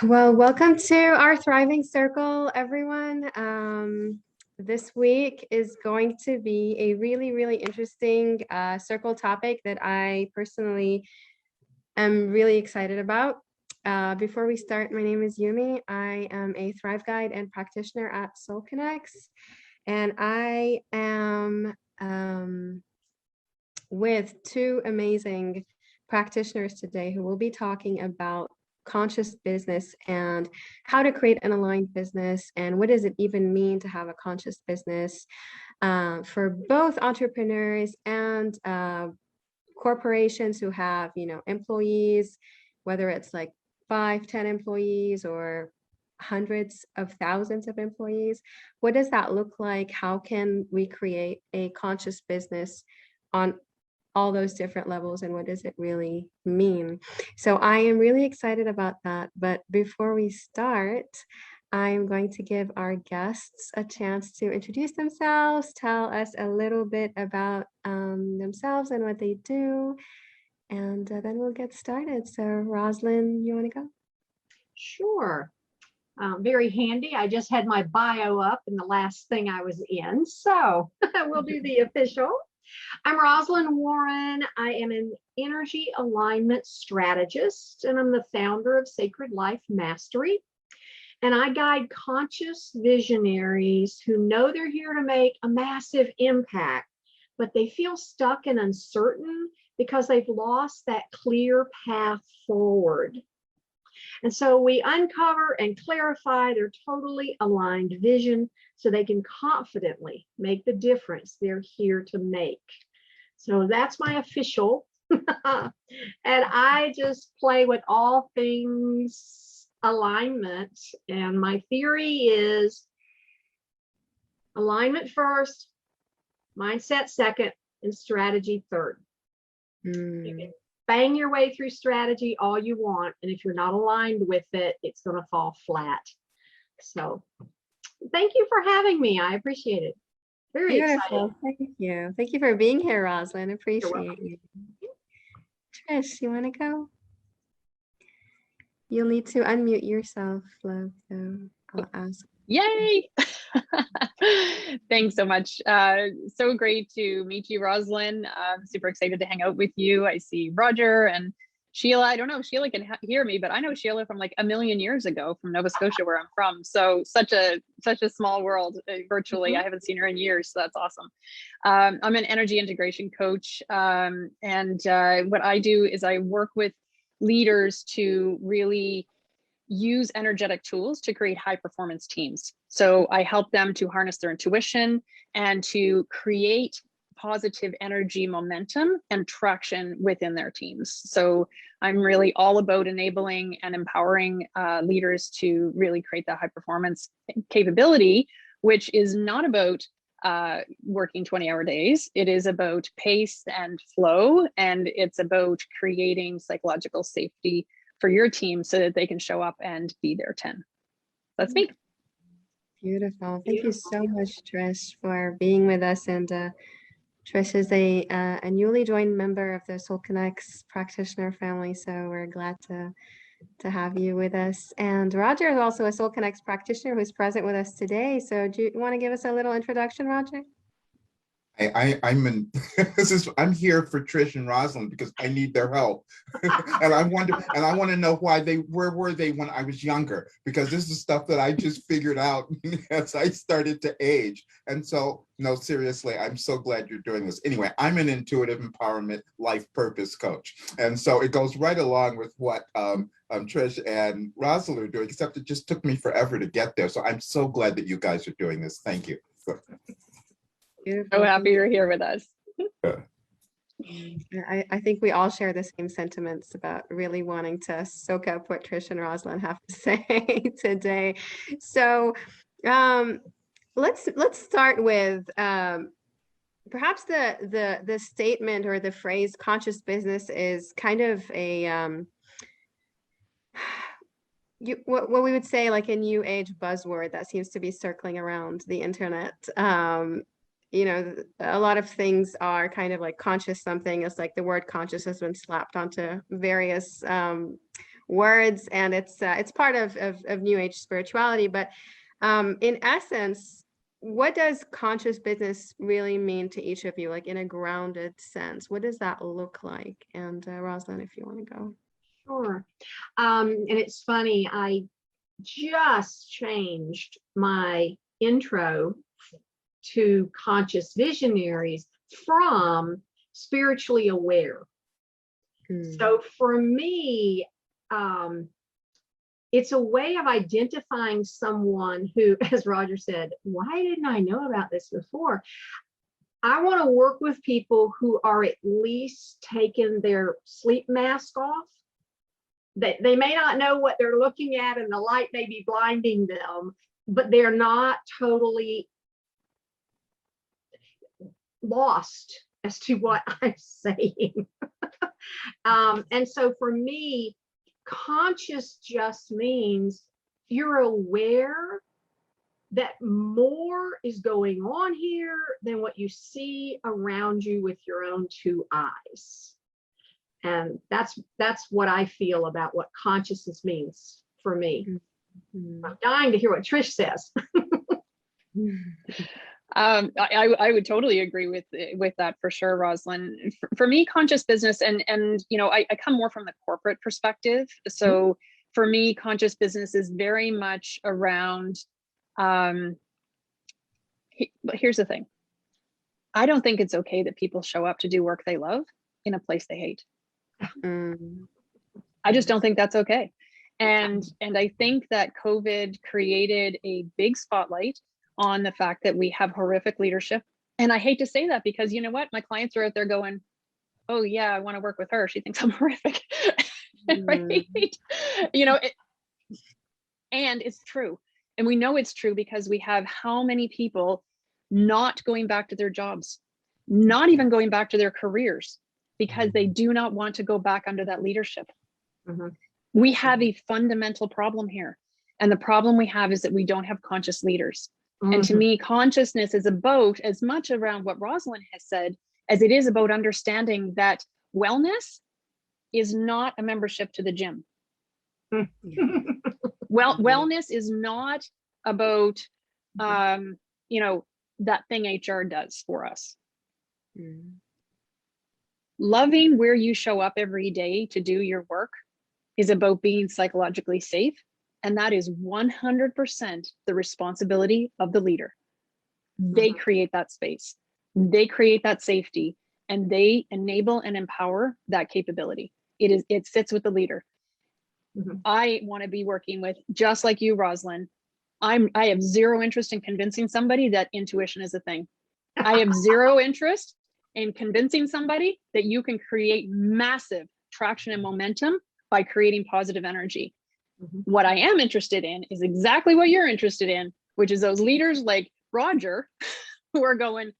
Well, welcome to our Thriving Circle, everyone. This week is going to be a really, really interesting circle topic that I personally am really excited about. Before we start, my name is Yumi. I am a Thrive Guide and practitioner at Soul Connects, and I am with two amazing practitioners today who will be talking about conscious business and how to create an aligned business and what does it even mean to have a conscious business for both entrepreneurs and corporations who have employees, whether it's like 5, 10 employees or hundreds of thousands of employees. What does that look like? How can we create a conscious business on all those different levels, and what does it really mean? So I am really excited about that. But before we start, I'm going to give our guests a chance to introduce themselves, tell us a little bit about themselves and what they do, and then we'll get started. So Roslyn, you want to go? Sure. Very handy. I just had my bio up in the last thing I was in. So we'll do the official. I'm Rosalind Warren. I am an energy alignment strategist, and I'm the founder of Sacred Life Mastery. And I guide conscious visionaries who know they're here to make a massive impact, but they feel stuck and uncertain because they've lost that clear path forward. And so we uncover and clarify their totally aligned vision so they can confidently make the difference they're here to make. So that's my official. And I just play with all things alignment. And my theory is alignment first, mindset second, and strategy third. You can bang your way through strategy all you want, and if you're not aligned with it, it's going to fall flat. So thank you for having me. I appreciate it. Very Beautiful. excited. Thank you for being here, Roslyn. Appreciate you. Trish, you want to go? You'll need to unmute yourself, love, so I'll ask. Yay! Thanks so much. So great to meet you, Rosalind. I'm super excited to hang out with you. I see Roger and Sheila. I don't know if Sheila can hear me, but I know Sheila from like a million years ago from Nova Scotia, where I'm from. So such a small world virtually. I haven't seen her in years, so that's awesome. I'm an energy integration coach, and what I do is I work with leaders to really use energetic tools to create high performance teams. So I help them to harness their intuition and to create positive energy momentum and traction within their teams. So I'm really all about enabling and empowering leaders to really create that high performance capability, which is not about working 20-hour days. It is about pace and flow, and it's about creating psychological safety for your team so that they can show up and be their 10. That's me. Beautiful. Thank you so much, Trish, for being with us. And Trish is a newly joined member of the Soul Connects practitioner family, so we're glad to have you with us. And Roger is also a Soul Connects practitioner who's present with us today. So do you want to give us a little introduction, Roger? I'm here for Trish and Rosalind because I need their help. and I want to know where were they when I was younger, because this is stuff that I just figured out as I started to age. And so, no, seriously, I'm so glad you're doing this. Anyway, I'm an intuitive empowerment life purpose coach. And so it goes right along with what Trish and Rosalind are doing, except it just took me forever to get there. So I'm so glad that you guys are doing this. Thank you. So happy you're here with us. I think we all share the same sentiments about really wanting to soak up what Trish and Rosalind have to say today. So let's start with perhaps the statement or the phrase conscious business is kind of a what we would say like a new age buzzword that seems to be circling around the internet. You know, a lot of things are kind of like conscious something. It's like the word conscious has been slapped onto various words, and it's part of New Age spirituality. But in essence, what does conscious business really mean to each of you, like in a grounded sense? What does that look like? And Rosalind, if you want to go. Sure. And it's funny, I just changed my intro to conscious visionaries from spiritually aware. So for me, it's a way of identifying someone who, as Roger said, why didn't I know about this before? I want to work with people who are at least taking their sleep mask off. They may not know what they're looking at and the light may be blinding them, but they're not totally lost as to what I'm saying. And so for me, conscious just means you're aware that more is going on here than what you see around you with your own two eyes. And that's what I feel about what consciousness means for me. I'm dying to hear what Trish says. I would totally agree with that for sure, Rosalind. For me, conscious business, and I come more from the corporate perspective. So for me, conscious business is very much around. But here's the thing: I don't think it's okay that people show up to do work they love in a place they hate. I just don't think that's okay. And I think that COVID created a big spotlight on the fact that we have horrific leadership. And I hate to say that, because you know what? My clients are out there going, oh yeah, I want to work with her. She thinks I'm horrific. Right? And it's true. And we know it's true because we have how many people not going back to their jobs, not even going back to their careers, because they do not want to go back under that leadership. We have a fundamental problem here. And the problem we have is that we don't have conscious leaders. And to me, consciousness is about as much around what Rosalind has said as it is about understanding that wellness is not a membership to the gym. Wellness is not about, that thing HR does for us. Loving where you show up every day to do your work is about being psychologically safe. And that is 100% the responsibility of the leader. They create that space, they create that safety, and they enable and empower that capability. It sits with the leader. I want to be working with, just like you, Rosalind. I have zero interest in convincing somebody that intuition is a thing. I have zero interest in convincing somebody that you can create massive traction and momentum by creating positive energy. What I am interested in is exactly what you're interested in, which is those leaders like Roger who are going,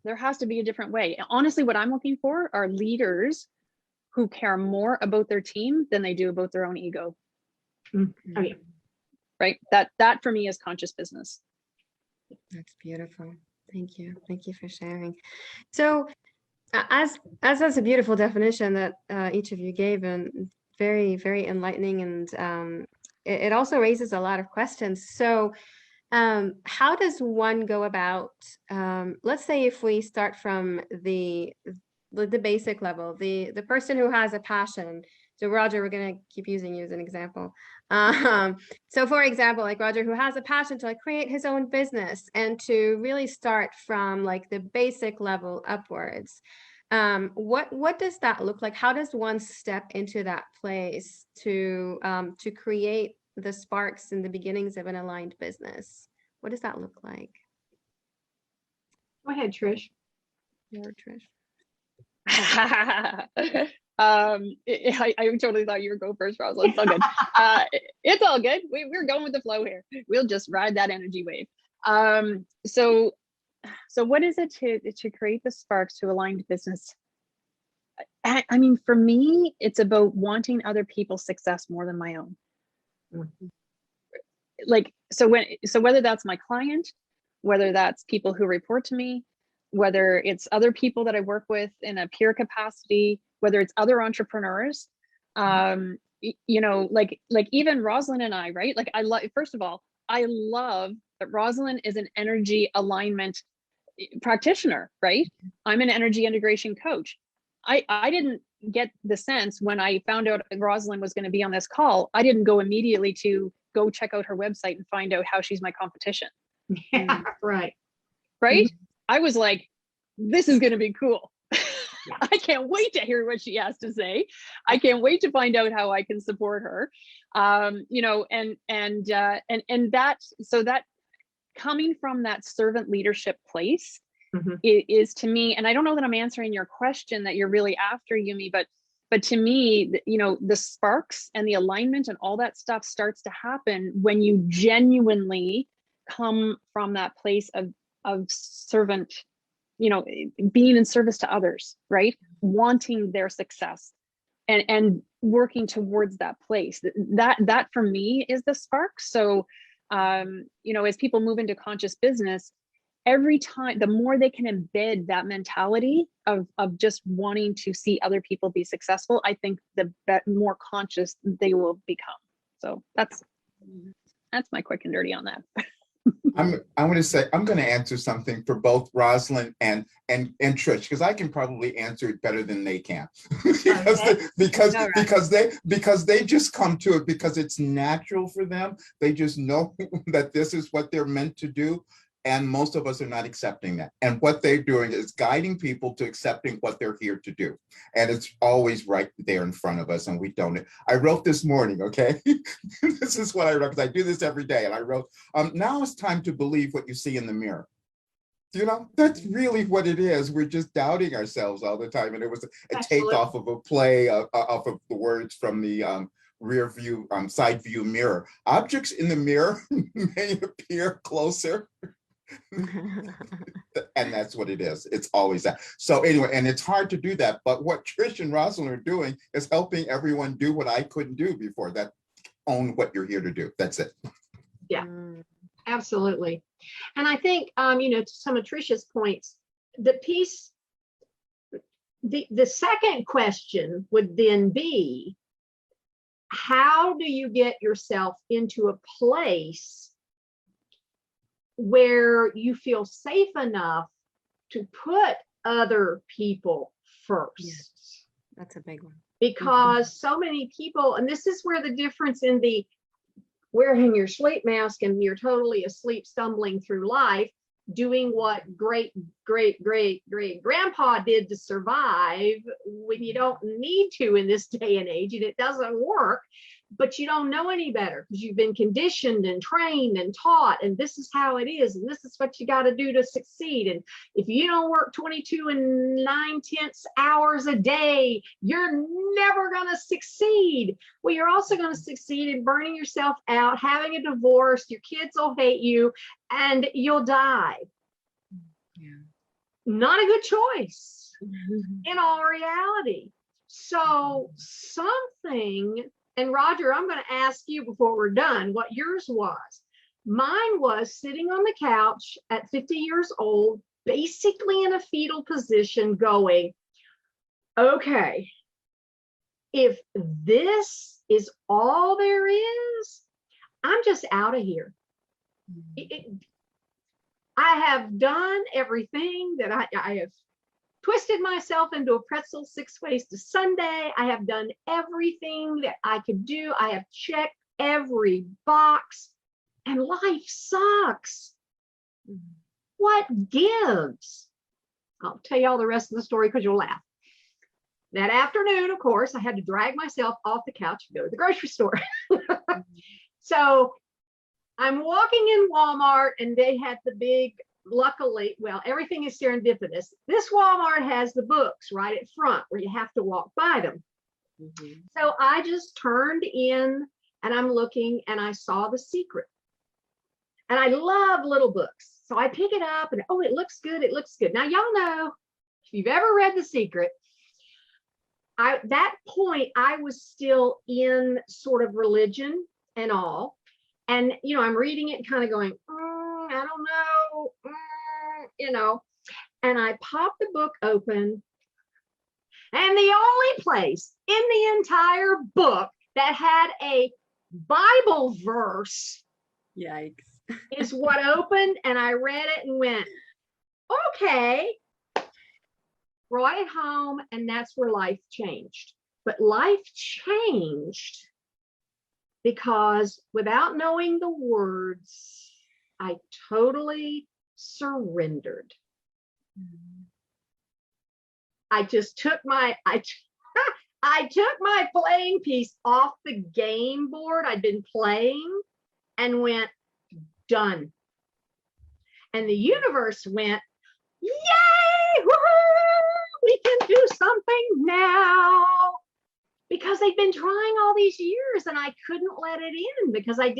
there has to be a different way. And honestly, what I'm looking for are leaders who care more about their team than they do about their own ego. Right? That for me is conscious business. That's beautiful. Thank you. Thank you for sharing. So as that's a beautiful definition that each of you gave, and very, very enlightening, and it also raises a lot of questions. So how does one go about, let's say if we start from the basic level, the person who has a passion. So Roger, we're going to keep using you as an example. So for example, like Roger, who has a passion to like create his own business and to really start from like the basic level upwards. What does that look like? How does one step into that place to create the sparks and the beginnings of an aligned business? What does that look like? Go ahead, Trish. Or Trish. I totally thought you were going first, Rosalind. It's all good. It's all good. We're going with the flow here. We'll just ride that energy wave. So what is it to create the sparks to aligned business? I mean, for me, it's about wanting other people's success more than my own. Like, so whether that's my client, whether that's people who report to me, whether it's other people that I work with in a peer capacity, whether it's other entrepreneurs, you know, like even Rosalind and I, right? Like I love, first of all, I love that Rosalind is an energy alignment practitioner, right? I'm an energy integration coach. I didn't get the sense when I found out Rosalind was going to be on this call, I didn't go immediately to go check out her website and find out how she's my competition. Yeah, right. Right? Mhm. I was like, this is going to be cool. I can't wait to hear what she has to say. I can't wait to find out how I can support her. You know, and that, so that coming from that servant leadership place Mhm. is to me, and I don't know that I'm answering your question that you're really after, Yumi, but to me, you know, the sparks and the alignment and all that stuff starts to happen when you genuinely come from that place of servant, you know, being in service to others, right? Wanting their success and working towards that place. That for me is the spark. So, you know, as people move into conscious business, every time, the more they can embed that mentality of just wanting to see other people be successful, I think the more conscious they will become. So that's my quick and dirty on that. I want to say I'm going to answer something for both Rosalind and Trish, because I can probably answer it better than they can. because they just come to it because it's natural for them. They just know that this is what they're meant to do. And most of us are not accepting that. And what they're doing is guiding people to accepting what they're here to do. And it's always right there in front of us, and we don't. I wrote this morning, okay? This is what I wrote, because I do this every day. And I wrote, now it's time to believe what you see in the mirror. You know, that's really what it is. We're just doubting ourselves all the time. And it was a take off of a play, off of the words from the rear view, side view mirror. Objects in the mirror may appear closer. And that's what it is. It's always that. So anyway, and it's hard to do that. But what Trish and Rosalind are doing is helping everyone do what I couldn't do before. That own what you're here to do. That's it. Yeah, absolutely. And I think, you know, to some of Tricia's points, the piece, the second question would then be, how do you get yourself into a place where you feel safe enough to put other people first? Yes, that's a big one. Because so many people, and this is where the difference in the wearing your sleep mask and you're totally asleep, stumbling through life, doing what great grandpa did to survive when you don't need to in this day and age, and it doesn't work, but you don't know any better because you've been conditioned and trained and taught, and this is how it is, and this is what you got to do to succeed. And if you don't work 22 and 9/10 hours a day, you're never going to succeed. Well, you're also going to succeed in burning yourself out, having a divorce, your kids will hate you, and you'll die. Yeah. Not a good choice in all reality. So something, and Roger, I'm going to ask you before we're done what yours was. Mine was sitting on the couch at 50 years old, basically in a fetal position, going, okay, if this is all there is, I'm just out of here. I have done everything that I have twisted myself into a pretzel 6 ways to Sunday. I have done everything that I could do. I have checked every box, and life sucks. What gives? I'll tell you all the rest of the story because you'll laugh. That afternoon, of course, I had to drag myself off the couch and go to the grocery store. So I'm walking in Walmart, and they had the big, luckily, well, everything is serendipitous. This Walmart has the books right at front where you have to walk by them. So I just turned in and I'm looking, and I saw The Secret. And I love little books. So I pick it up and, oh, it looks good. It looks good. Now, y'all know, if you've ever read The Secret, that point, I was still in sort of religion and all. And, you know, I'm reading it kind of going, I don't know, you know, and I pop the book open, and the only place in the entire book that had a Bible verse Yikes. is what opened, and I read it and went, okay, brought it home, and that's where life changed. But life changed because without knowing the words, I totally surrendered. I just took my I took my playing piece off the game board I'd been playing and went, done. And the universe went, yay, woohoo, we can do something now. Because they'd been trying all these years and I couldn't let it in because I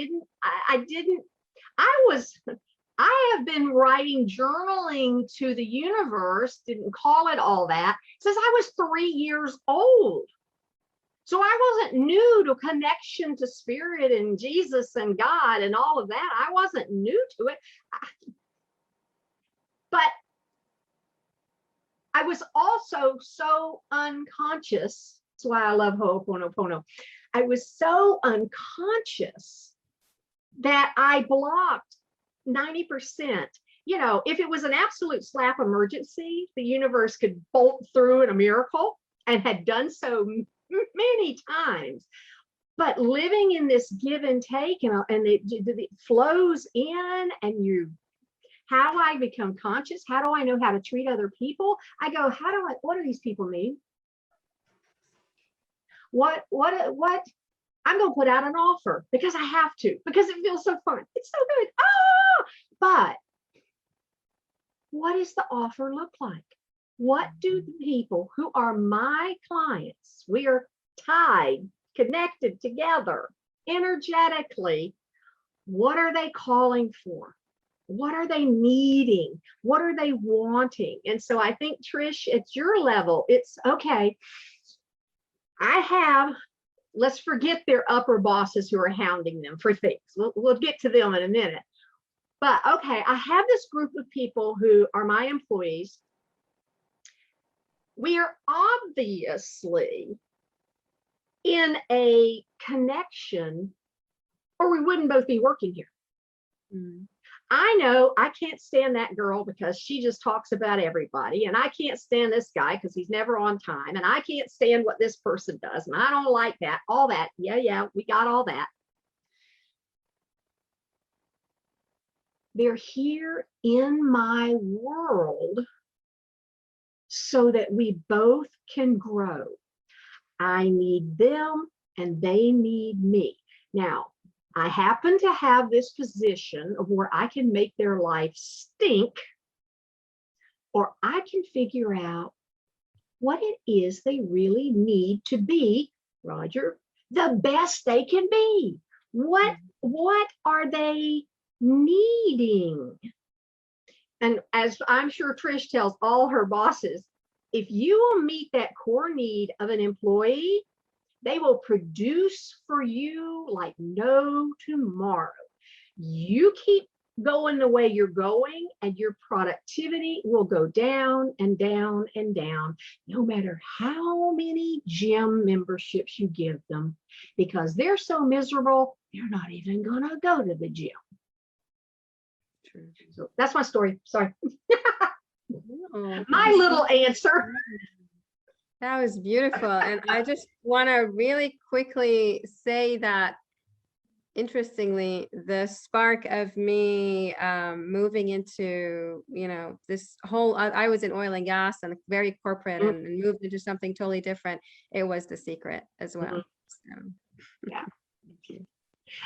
have been writing journaling to the universe, didn't call it all that, since I was 3 years old. So I wasn't new to connection to spirit and Jesus and God and all of that. I wasn't new to it. But I was also so unconscious. That's why I love Ho'oponopono. I was so unconscious that I blocked 90%. You know, if it was an absolute slap emergency, the universe could bolt through in a miracle and had done so many times. But living in this give and take, and it flows in, and how do I become conscious? How do I know how to treat other people? I go, what do these people need? What I'm going to put out an offer because I have to, because it feels so fun. It's so good. But what does the offer look like? What do the people who are my clients, we are tied, connected together energetically, what are they calling for? What are they needing? What are they wanting? And so I think, Trish, at your level, it's okay. Let's forget their upper bosses who are hounding them for things. We'll get to them in a minute. But okay, I have this group of people who are my employees. We are obviously in a connection, or we wouldn't both be working here. Mm. I know I can't stand that girl because she just talks about everybody, and I can't stand this guy because he's never on time, and I can't stand what this person does, and I don't like that, all that. Yeah, we got all that. They're here in my world so that we both can grow. I need them and they need me. Now, I happen to have this position of where I can make their life stink, or I can figure out what it is they really need to be, Roger, the best they can be. What are they needing? And as I'm sure Trish tells all her bosses, if you will meet that core need of an employee, they will produce for you like no tomorrow. You keep going the way you're going, and your productivity will go down and down and down, no matter how many gym memberships you give them, because they're so miserable, they're not even gonna go to the gym. So that's my story. Sorry. My little answer. That was beautiful. And I just want to really quickly say that, interestingly, the spark of me moving into, this whole, I was in oil and gas and very corporate, and moved into something totally different. It was The Secret as well. Mm-hmm. So. Yeah.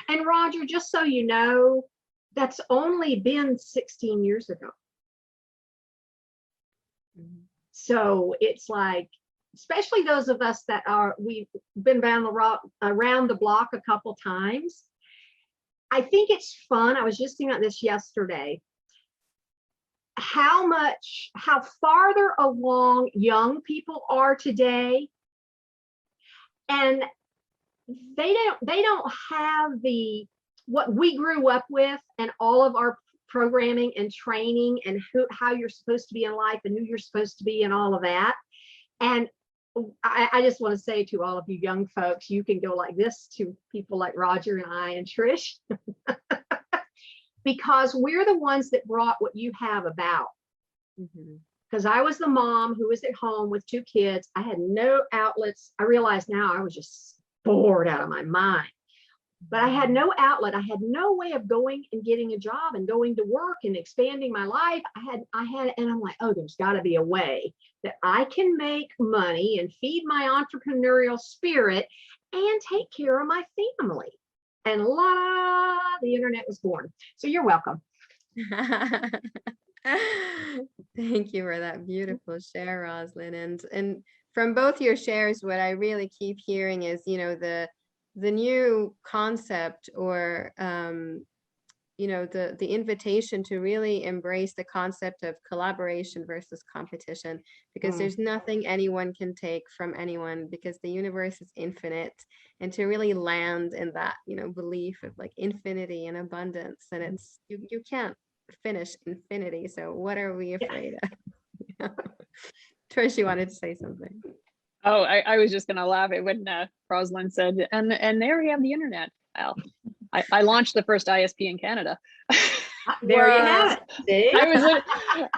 And Roger, just so you know, that's only been 16 years ago. So it's like, especially those of us that we've been around the block a couple times. I think it's fun. I was just thinking about this yesterday. How farther along young people are today, and they don't have what we grew up with, and all of our programming and training, and how you're supposed to be in life and who you're supposed to be and all of that. And I just want to say to all of you young folks, you can go like this to people like Roger and I and Trish, because we're the ones that brought what you have about. Because I was the mom who was at home with 2 kids. I had no outlets. I realize now I was just bored out of my mind. But I had no outlet. I had no way of going and getting a job and going to work and expanding my life. And I'm like, oh, there's got to be a way that I can make money and feed my entrepreneurial spirit and take care of my family. And la, the internet was born. So you're welcome. Thank you for that beautiful share, Rosalind. And from both your shares, what I really keep hearing is, the new concept, or the invitation to really embrace the concept of collaboration versus competition, because there's nothing anyone can take from anyone, because the universe is infinite, and to really land in that belief of like infinity and abundance, and it's you can't finish infinity, so what are we afraid of? Trish, you wanted to say something. Oh, I was just gonna laugh at when Rosalind said, and there we have the internet. Well, I launched the first ISP in Canada. There you have it. See? I was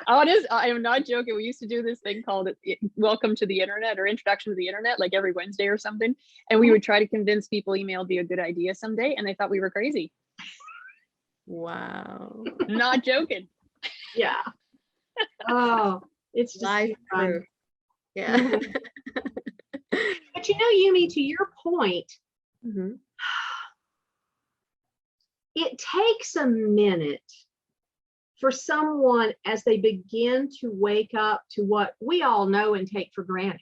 honest. I am not joking. We used to do this thing called Welcome to the Internet, or Introduction to the Internet, like every Wednesday or something. And we would try to convince people email would be a good idea someday, and they thought we were crazy. Wow. Not joking. Yeah. Oh, it's just Life fun. proof. Yeah. But Yumi, to your point, it takes a minute for someone as they begin to wake up to what we all know and take for granted,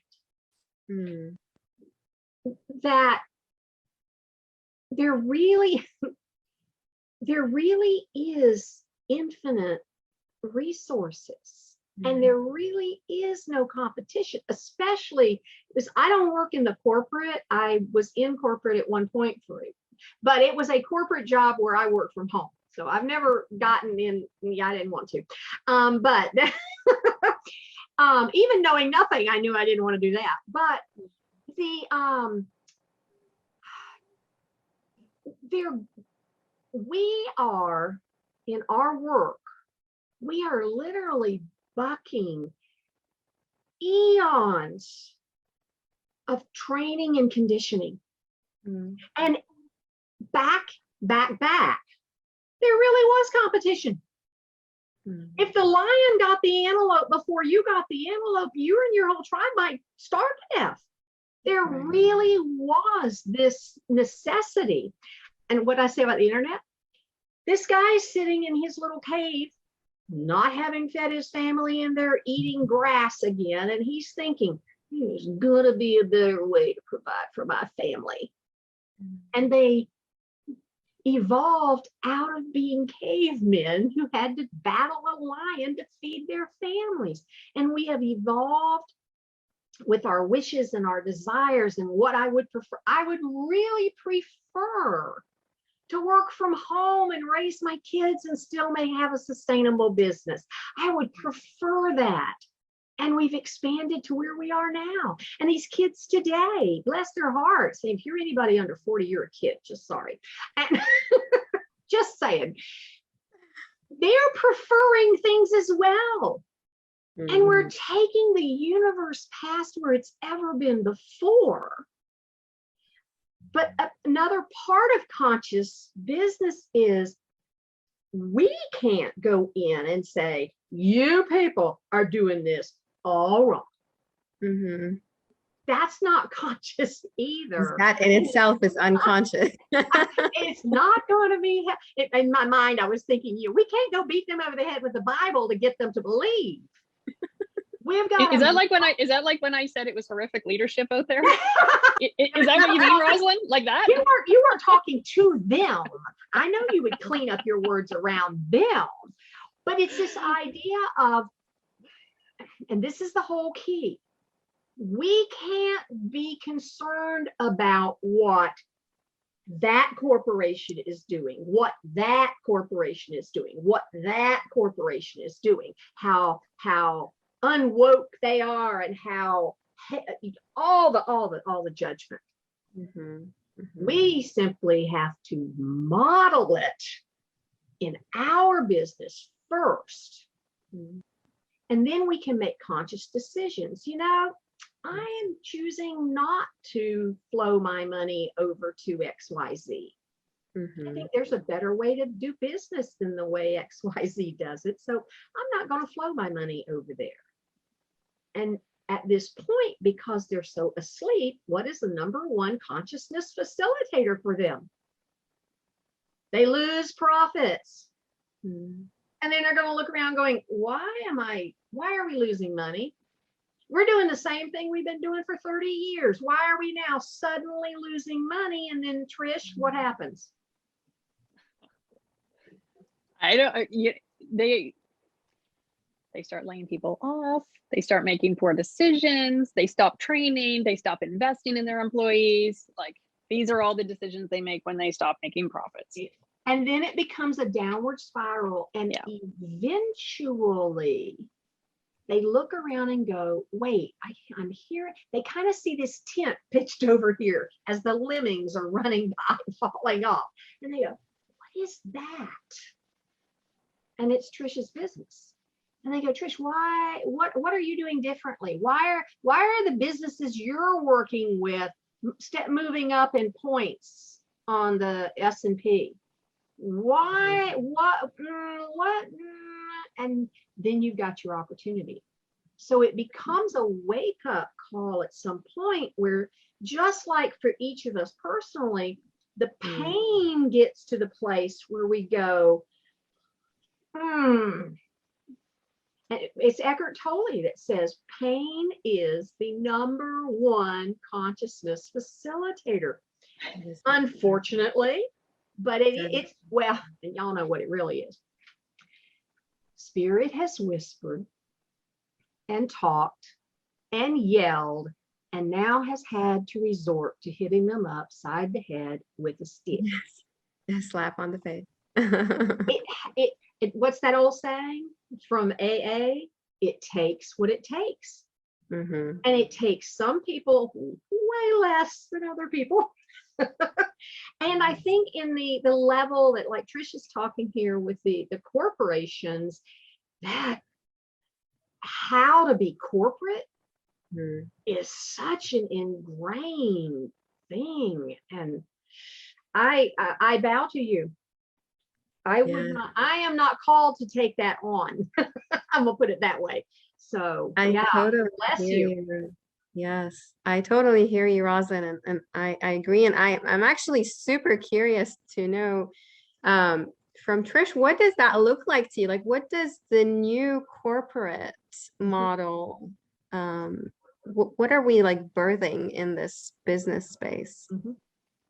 that there really is infinite resources. And there really is no competition, especially because I don't work in the corporate. I was in corporate at one point but it was a corporate job where I work from home. So I've never gotten in. Yeah, I didn't want to. But even knowing nothing, I knew I didn't want to do that. But we are in our work, we are literally bucking eons of training and conditioning. And back, there really was competition. If the lion got the antelope before you got the antelope, you and your whole tribe might starve to death. There really was this necessity. And what I say about the internet, this guy's sitting in his little cave, not having fed his family, and they're eating grass again. And he's thinking, there's going to be a better way to provide for my family. And they evolved out of being cavemen who had to battle a lion to feed their families. And we have evolved with our wishes and our desires and what I would prefer. I would really prefer to work from home and raise my kids and still may have a sustainable business. I would prefer that. And we've expanded to where we are now. And these kids today, bless their hearts, if you're anybody under 40, you're a kid, just sorry. And just saying, they're preferring things as well. And we're taking the universe past where it's ever been before. But another part of conscious business is we can't go in and say, you people are doing this all wrong. That's not conscious either. That in itself is unconscious. It's not going to be, in my mind, I was thinking, we can't go beat them over the head with the Bible to get them to believe. We've got. Is that like when I said it was horrific leadership out there? Is that what you mean, Rosalind? Like that? You weren't talking to them. I know you would clean up your words around them, but it's this idea of, and this is the whole key. We can't be concerned about what that corporation is doing, what that corporation is doing, what that corporation is doing, how unwoke they are, and how all the judgment. Mhm. Mhm. We simply have to model it in our business first. Mhm. And then we can make conscious decisions. I am choosing not to flow my money over to XYZ. I Mhm. think there's a better way to do business than the way XYZ does it. So I'm not going to flow my money over there. And at this point, because they're so asleep, what is the number one consciousness facilitator for them? They lose profits. Mhm. And then they're going to look around going, why are we losing money? We're doing the same thing we've been doing for 30 years. Why are we now suddenly losing money? And then Trish, what happens? I don't, they start laying people off. They start making poor decisions. They stop training. They stop investing in their employees. Like, these are all the decisions they make when they stop making profits. And then it becomes a downward spiral. And eventually they look around and go, wait, I'm here. They kind of see this tent pitched over here as the lemmings are running by, falling off. And they go, what is that? And it's Trish's business. And they go, Trish, what are you doing differently? Why are the businesses you're working with moving up in points on the S&P? Why, what? And then you've got your opportunity. So it becomes a wake-up call at some point where, just like for each of us personally, the pain gets to the place where we go, It's Eckhart Tolle that says pain is the number one consciousness facilitator. Unfortunately, but it's, well, and y'all know what it really is. Spirit has whispered and talked and yelled and now has had to resort to hitting them upside the head with a stick. A slap on the face. What's that old saying from AA? It takes what it takes. Mm-hmm. And it takes some people way less than other people. And I think in the level that, like Trish is talking here with the corporations, that how to be corporate is such an ingrained thing. And I bow to you. I am not called to take that on. I'm gonna put it that way. So totally bless you. Yes, I totally hear you, Rosalind, and I agree. And I'm actually super curious to know from Trish, what does that look like to you? Like, what does the new corporate model, what are we like birthing in this business space? Mm-hmm.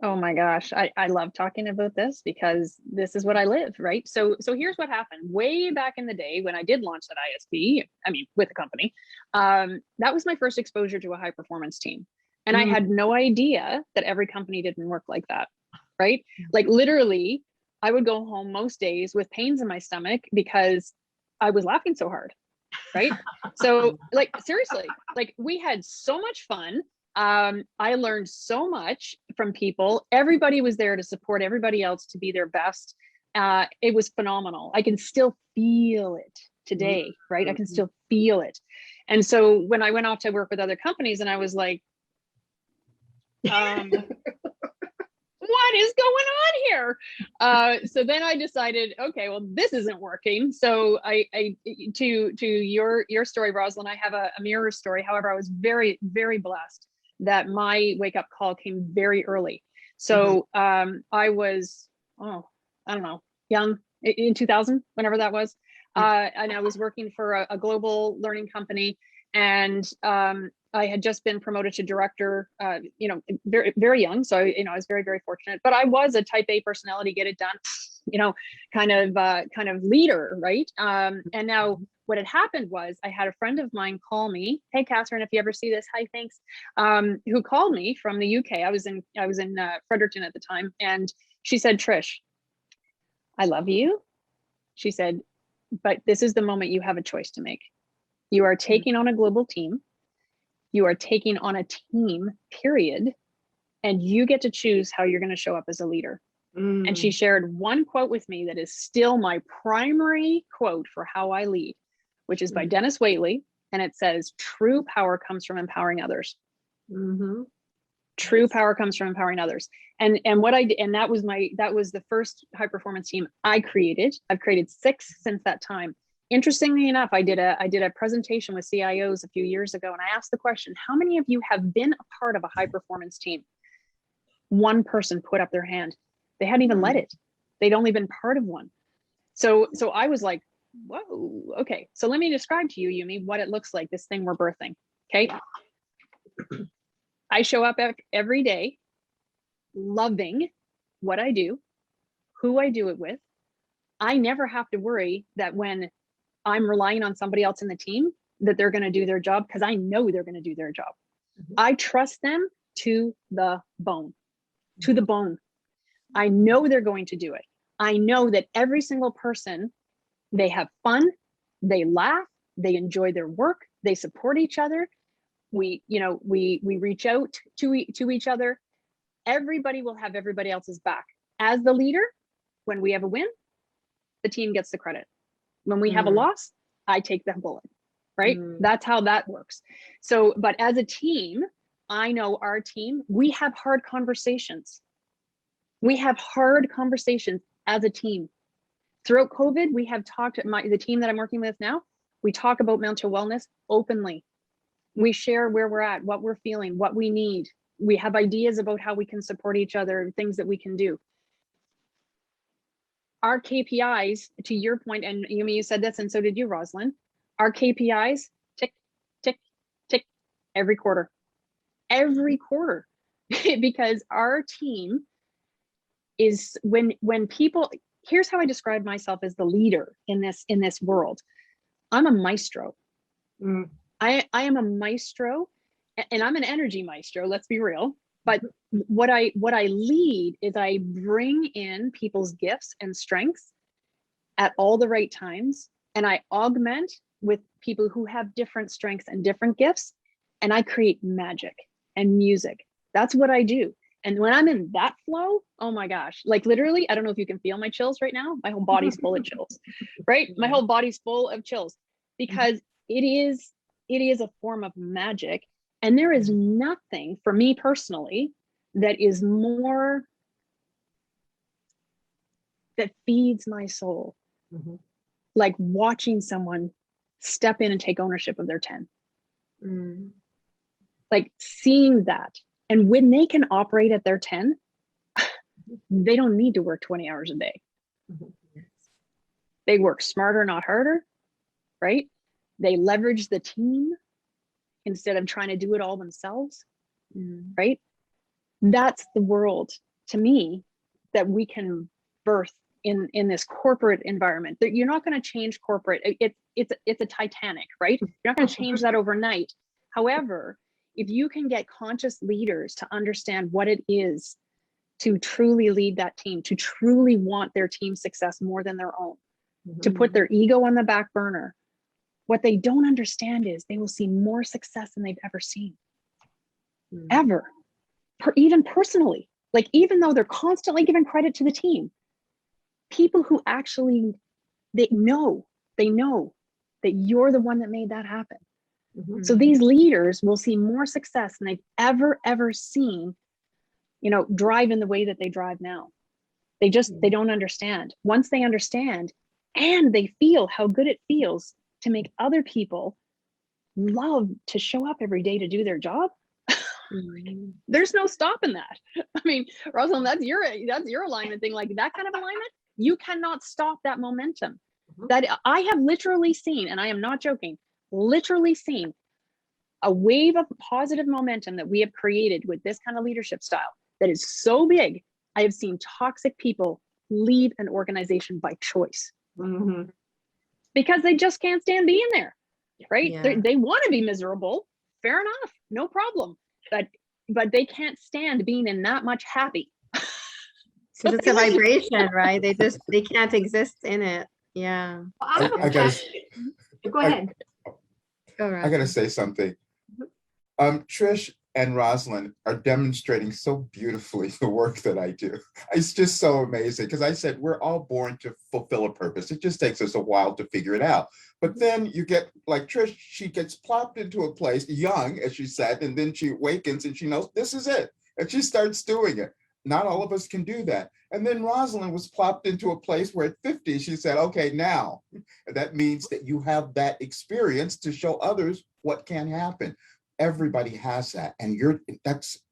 Oh my gosh, I love talking about this because this is what I live, right? So here's what happened. Way back in the day when I did launch that ISP, I mean, with a company, that was my first exposure to a high performance team. And I had no idea that every company didn't work like that, right? Like, literally, I would go home most days with pains in my stomach because I was laughing so hard, right? So, like, seriously, like, we had so much fun. I learned so much from people. Everybody was there to support everybody else to be their best. It was phenomenal. I can still feel it today, right? I can still feel it. And so when I went off to work with other companies and I was like, what is going on here? So then I decided, okay, well, this isn't working. So to your story, Rosalind, I have a mirror story. However, I was very, very blessed that my wake up call came very early. So I was, I don't know, young in 2000, whenever that was. And I was working for a global learning company, and I had just been promoted to director, very, very young. So, I was very, very fortunate, but I was a type A personality, get it done, kind of leader. Right. And now what had happened was I had a friend of mine call me. Hey, Catherine, if you ever see this, hi, thanks. Who called me from the UK. I was in Fredericton at the time. And she said, Trish, I love you. She said, but this is the moment you have a choice to make. You are taking on a global team. You are taking on a team, period. And you get to choose how you're going to show up as a leader. And she shared one quote with me that is still my primary quote for how I lead, which is by Dennis Waitley. And it says, true power comes from empowering others. True power comes from empowering others. And what I did, and that was the first high performance team I created. I've created 6 since that time. Interestingly enough, I did a presentation with CIOs a few years ago, and I asked the question, how many of you have been a part of a high performance team? One person put up their hand. They hadn't even led it. They'd only been part of one. So I was like, whoa, okay. So let me describe to you, Yumi, what it looks like, this thing we're birthing, okay? I show up every day loving what I do, who I do it with. I never have to worry that when I'm relying on somebody else in the team, that they're going to do their job, because I know they're going to do their job. I trust them to the bone, to the bone. I know they're going to do it. I know that every single person, they have fun, they laugh, they enjoy their work, they support each other. We reach out to each other. Everybody will have everybody else's back. As the leader, when we have a win, the team gets the credit. When we have a loss, I take the bullet, right? That's how that works. So, but as a team, I know our team, we have hard conversations. We have hard conversations as a team. Throughout COVID, we have talked, the team that I'm working with now, we talk about mental wellness openly. We share where we're at, what we're feeling, what we need. We have ideas about how we can support each other, things that we can do. Our KPIs, to your point, and Yumi, you said this, and so did you, Rosalind, our KPIs, tick, tick, tick, every quarter, because our team is, when people, here's how I describe myself as the leader in this world. I'm a maestro. I am a maestro, and I'm an energy maestro, let's be real. But what I lead is I bring in people's gifts and strengths at all the right times, and I augment with people who have different strengths and different gifts, and I create magic and music. That's what I do. And when I'm in that flow, oh my gosh, like literally, I don't know if you can feel my chills right now. My whole body's full of chills, right? My whole body's full of chills, because it is a form of magic. And there is nothing for me personally that is more, that feeds my soul, like watching someone step in and take ownership of their 10. Like seeing that. And when they can operate at their 10, they don't need to work 20 hours a day. They work smarter, not harder, right? They leverage the team instead of trying to do it all themselves, right? That's the world, to me, that we can birth in this corporate environment. That you're not going to change corporate. It's a Titanic, right? You're not going to change that overnight. However, if you can get conscious leaders to understand what it is to truly lead that team, to truly want their team's success more than their own, to put their ego on the back burner, what they don't understand is they will see more success than they've ever seen, ever, even personally. Like, even though they're constantly giving credit to the team, people who actually, they know that you're the one that made that happen. So these leaders will see more success than they've ever seen, drive in the way that they drive now. They don't understand. Once they understand, and they feel how good it feels to make other people love to show up every day to do their job, there's no stopping that. I mean, Rosalind, that's your alignment thing. Like that kind of alignment, you cannot stop that momentum. That I have literally seen, and I am not joking, literally seen a wave of positive momentum that we have created with this kind of leadership style that is so big. I have seen toxic people leave an organization by choice because they just can't stand being there, right? Yeah. They want to be miserable, fair enough, no problem, but they can't stand being in that much happy. So it's a vibration, right? They can't exist in it. Yeah. Go ahead. I gotta say something. Trish and Rosalind are demonstrating so beautifully the work that I do. It's just so amazing because I said we're all born to fulfill a purpose. It just takes us a while to figure it out. But then you get like Trish, she gets plopped into a place young, as she said, and then she awakens and she knows this is it. And she starts doing it. Not all of us can do that. And then Rosalind was plopped into a place where at 50, she said, okay, now that means that you have that experience to show others what can happen. Everybody has that. And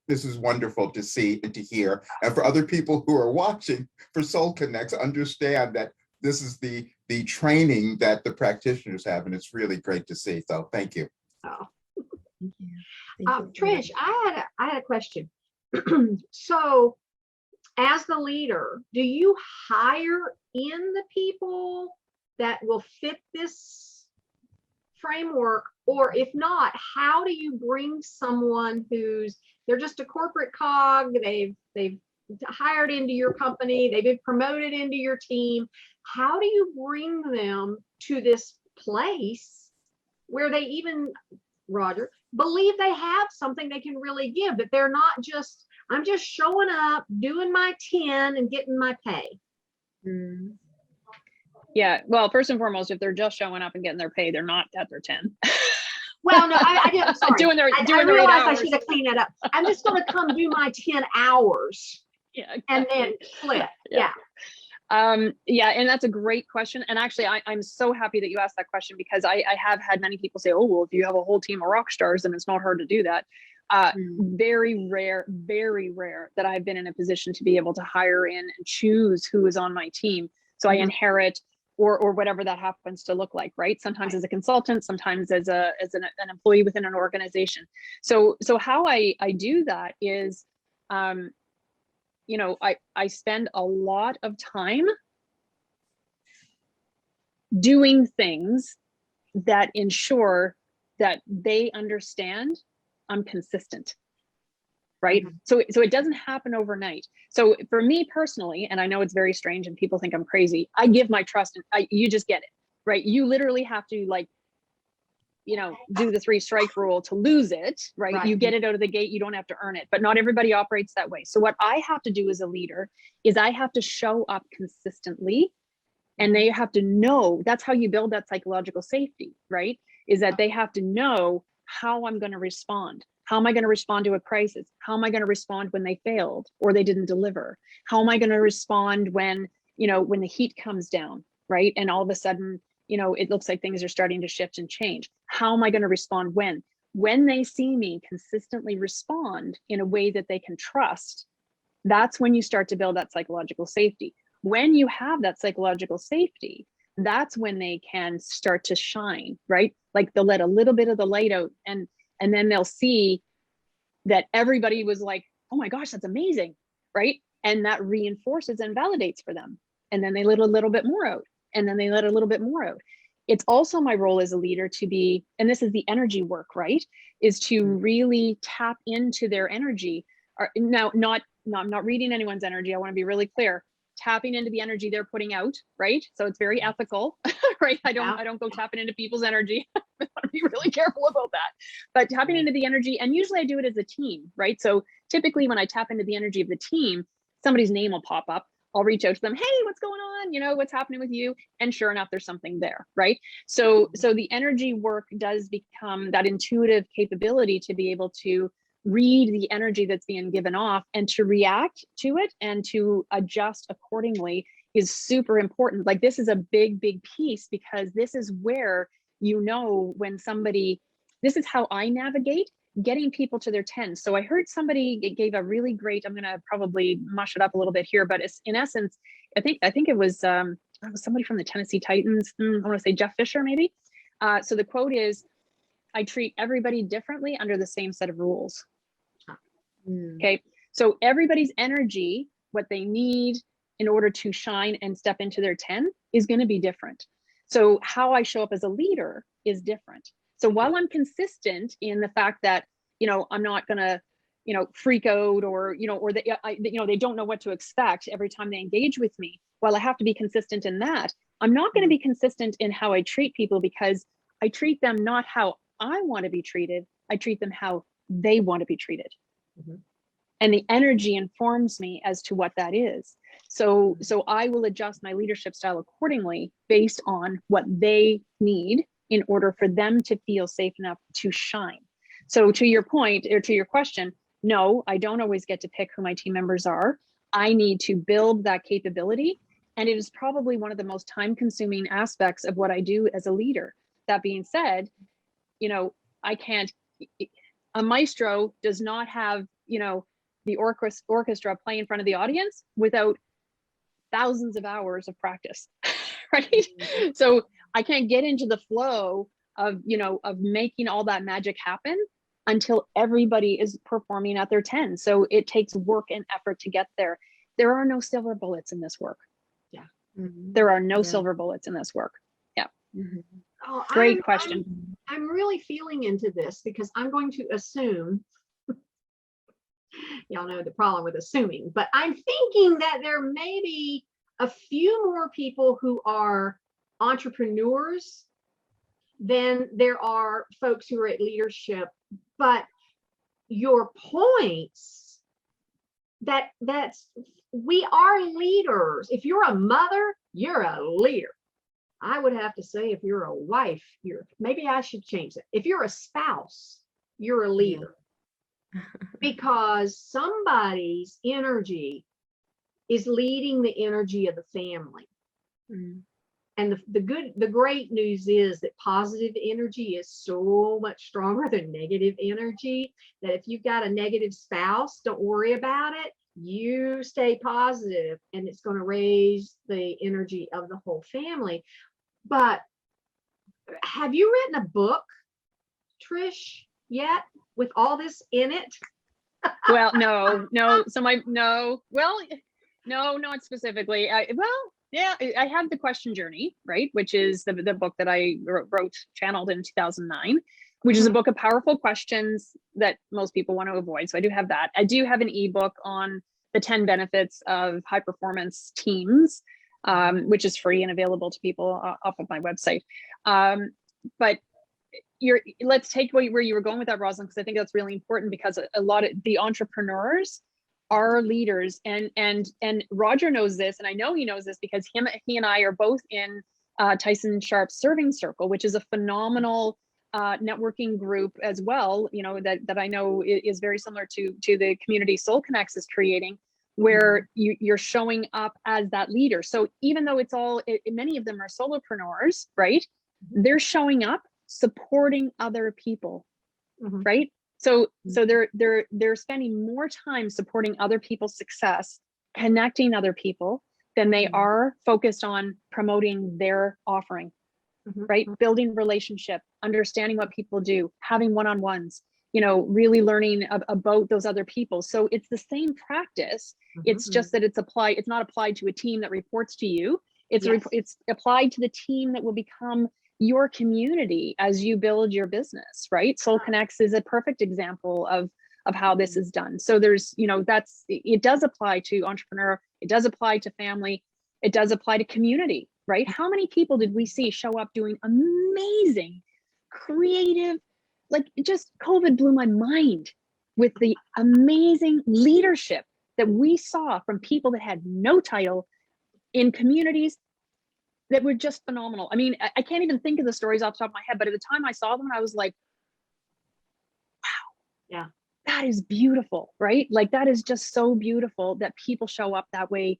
this is wonderful to see and to hear. And for other people who are watching, for Soul Connects, understand that this is the training that the practitioners have. And it's really great to see. So thank you. Oh. Thank you. Thank you. Trish, I had a question. So as the leader, do you hire in the people that will fit this framework? Or if not, how do you bring someone they're just a corporate cog, they've hired into your company, they've been promoted into your team. How do you bring them to this place where they even, Roger, believe they have something they can really give, that they're not just, I'm just showing up, doing my 10 and getting my pay? Mm. Yeah, well, first and foremost, if they're just showing up and getting their pay, they're not at their 10. Well, no, I did. I'm sorry. Doing their I 8 realized I hours. should have cleaned that up. I'm just going to come do my 10 hours Yeah, and exactly. then flip. Yeah. Yeah. Yeah, and that's a great question. And actually, I'm so happy that you asked that question because I have had many people say, oh, well, if you have a whole team of rock stars, then it's not hard to do that. Very rare that I've been in a position to be able to hire in and choose who is on my team. So I inherit or whatever that happens to look like, right? Sometimes as a consultant, sometimes as an employee within an organization. So how I do that is, you know, I spend a lot of time doing things that ensure that they understand I'm consistent, right? So it doesn't happen overnight. So for me personally, and I know it's very strange and people think I'm crazy, I give my trust and you just get it, right? You literally have to, like, you know, do the 3 strike rule to lose it, right? You get it out of the gate, you don't have to earn it, but not everybody operates that way. So what I have to do as a leader is I have to show up consistently, and they have to know. That's how you build that psychological safety, right? Is that they have to know how I'm going to respond. How am I going to respond to a crisis? How am I going to respond when they failed or they didn't deliver? How am I going to respond when, you know, when the heat comes down, right? And all of a sudden, you know, it looks like things are starting to shift and change. How am I going to respond when they see me consistently respond in a way that they can trust? That's when you start to build that psychological safety. When you have that psychological safety, that's when they can start to shine, right? Like they'll let a little bit of the light out, and then they'll see that everybody was like, oh my gosh, that's amazing, right? And that reinforces and validates for them. And then they let a little bit more out, and then they let a little bit more out. It's also my role as a leader to be, and this is the energy work, right? Is to really tap into their energy. Now, I'm not reading anyone's energy. I want to be really clear. Tapping into the energy they're putting out, right? So it's very ethical, right? I don't go tapping into people's energy. I want to be really careful about that. But tapping into the energy, and usually I do it as a team, right? So typically when I tap into the energy of the team, somebody's name will pop up. I'll reach out to them. Hey, what's going on? You know, what's happening with you? And sure enough, there's something there, right? So the energy work does become that intuitive capability to be able to read the energy that's being given off and to react to it and to adjust accordingly is super important. Like, this is a big piece, because this is where, you know, when somebody, this is how I navigate getting people to their 10. So I heard somebody gave a really great, I'm going to probably mush it up a little bit here, but it's in essence, I think it was somebody from the Tennessee Titans. I want to say Jeff Fisher, maybe. So the quote is, I treat everybody differently under the same set of rules. Okay. So everybody's energy, what they need in order to shine and step into their 10 is going to be different. So how I show up as a leader is different. So while I'm consistent in the fact that, you know, I'm not going to, you know, freak out or, you know, or they, you know, they don't know what to expect every time they engage with me. While I have to be consistent in that, I'm not going to be consistent in how I treat people, because I treat them not how I want to be treated. I treat them how they want to be treated. Mhm. And the energy informs me as to what that is. So I will adjust my leadership style accordingly based on what they need in order for them to feel safe enough to shine. So to your point, or to your question, no, I don't always get to pick who my team members are. I need to build that capability. And it is probably one of the most time-consuming aspects of what I do as a leader. That being said, you know, I can't, a maestro does not have, you know, the orchestra play in front of the audience without thousands of hours of practice, right? So I can't get into the flow of, you know, of making all that magic happen until everybody is performing at their 10. So it takes work and effort to get there. There are no silver bullets in this work. Yeah. Mhm. There are no Yeah. silver bullets in this work. Yeah. Mhm. Oh, Great question. I'm really feeling into this because I'm going to assume, y'all know the problem with assuming, but I'm thinking that there may be a few more people who are entrepreneurs than there are folks who are at leadership. But your points, that's we are leaders. If you're a mother, you're a leader. I would have to say, if you're a wife, maybe I should change it. If you're a spouse, you're a leader. Because somebody's energy is leading the energy of the family. Mhm. And the great news is that positive energy is so much stronger than negative energy, that if you've got a negative spouse, don't worry about it. You stay positive and it's going to raise the energy of the whole family. But have you written a book, Trish, yet with all this in it? Well, no. So no, not specifically. I have the question journey, right? Which is the book that I wrote, channeled in 2009, which is a book of powerful questions that most people want to avoid. So I do have that. I do have an ebook on the 10 benefits of high performance teams, which is free and available to people off of my website. But let's take where you were going with that, Rosalind, because I think that's really important, because a lot of the entrepreneurs are leaders, and Roger knows this, and I know he knows this because he and I are both in Tyson Sharp's Serving Circle, which is a phenomenal networking group as well, you know, that I know is very similar to the community Soul Connects is creating, where you're showing up as that leader. So even though many of them are solopreneurs, right? They're showing up supporting other people, right? So they're spending more time supporting other people's success, connecting other people, than they are focused on promoting their offering, right? Building relationship, understanding what people do, having one-on-ones, you know, really learning about those other people. So it's the same practice. It's just that it's not applied to a team that reports to you. It's applied to the team that will become your community as you build your business, right? Soul Connects is a perfect example of how this is done. So there's, you know, it does apply to entrepreneur, it does apply to family, it does apply to community, right? How many people did we see show up doing amazing, creative, like just COVID blew my mind with the amazing leadership that we saw from people that had no title in communities that were just phenomenal. I mean, I can't even think of the stories off the top of my head, but at the time I saw them, I was like, wow, that is beautiful, right? Like that is just so beautiful that people show up that way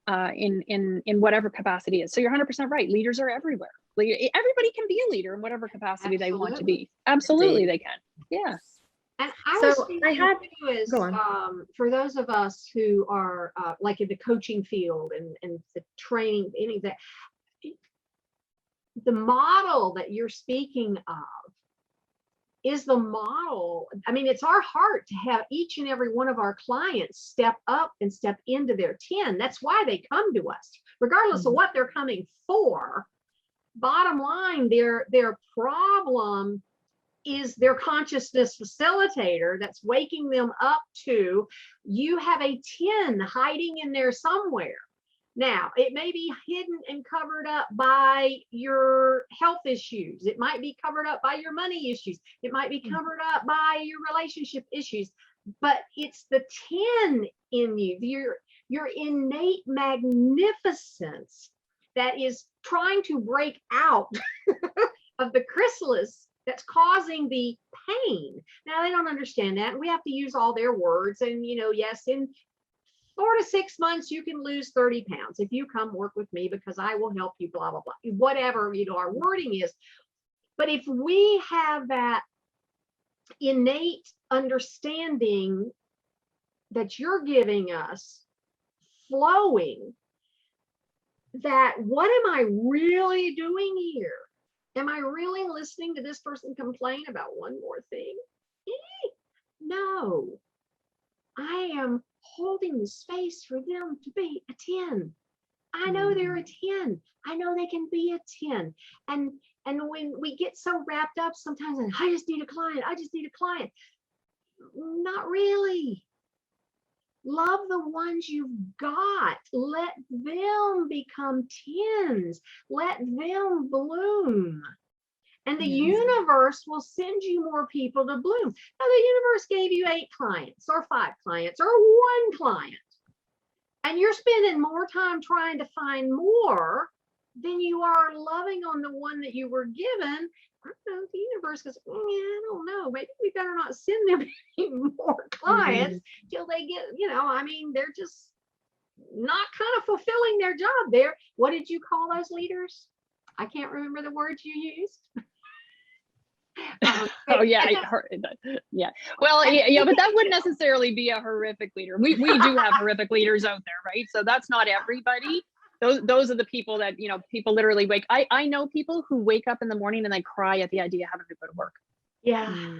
in whatever capacity is. So you're 100% right. Leaders are everywhere. Everybody can be a leader in whatever capacity they want to be. Absolutely, they can. Yeah. And I was So thinking too is, go on. for those of us who are like in the coaching field and the training, any of that, the model that you're speaking of is the model. I mean, it's our heart to have each and every one of our clients step up and step into their 10. That's why they come to us, regardless of what they're coming for. Bottom line, their problem is their consciousness facilitator that's waking them up to, you have a 10 hiding in there somewhere. Now, it may be hidden and covered up by your health issues. It might be covered up by your money issues. It might be covered up by your relationship issues. But it's the 10 in you, your innate magnificence that is trying to break out of the chrysalis that's causing the pain. Now, they don't understand that. We have to use all their words. And, yes, in 4 to 6 months, you can lose 30 pounds if you come work with me because I will help you, blah, blah, blah, whatever, our wording is. But if we have that innate understanding that you're giving us flowing, that what am I really doing here? Am I really listening to this person complain about one more thing? No, I am holding the space for them to be a 10. I know they're a 10. I know they can be a 10. And when we get so wrapped up sometimes, I just need a client. I just need a client. Not really. Love the ones you've got. Let them become 10s. Let them bloom. And the universe will send you more people to bloom. Now, the universe gave you 8 clients or 5 clients or 1 client. And you're spending more time trying to find more than you are loving on the one that you were given. I don't know, the universe goes, I don't know, maybe we better not send them any more clients till they get, they're just not kind of fulfilling their job there. What did you call those leaders? I can't remember the words you used. Oh yeah, yeah. Well, yeah, but that wouldn't necessarily be a horrific leader. We do have horrific leaders out there, right? So that's not everybody. Those are the people that, people literally wake. I know people who wake up in the morning and they cry at the idea of having to go to work. Yeah.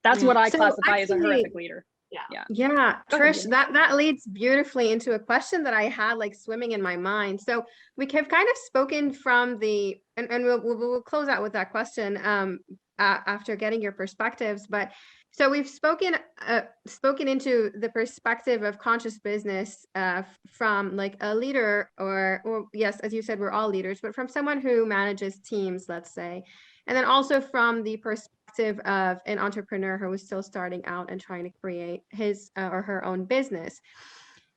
That's what I So classify as a actually, horrific leader. Yeah, Go ahead, Trish, Jenny. that leads beautifully into a question that I had like swimming in my mind. So we have kind of spoken from and we'll close out with that question after getting your perspectives. But so we've spoken into the perspective of conscious business from like a leader or yes, as you said, we're all leaders, but from someone who manages teams, let's say, and then also from the perspective of an entrepreneur who is still starting out and trying to create his or her own business.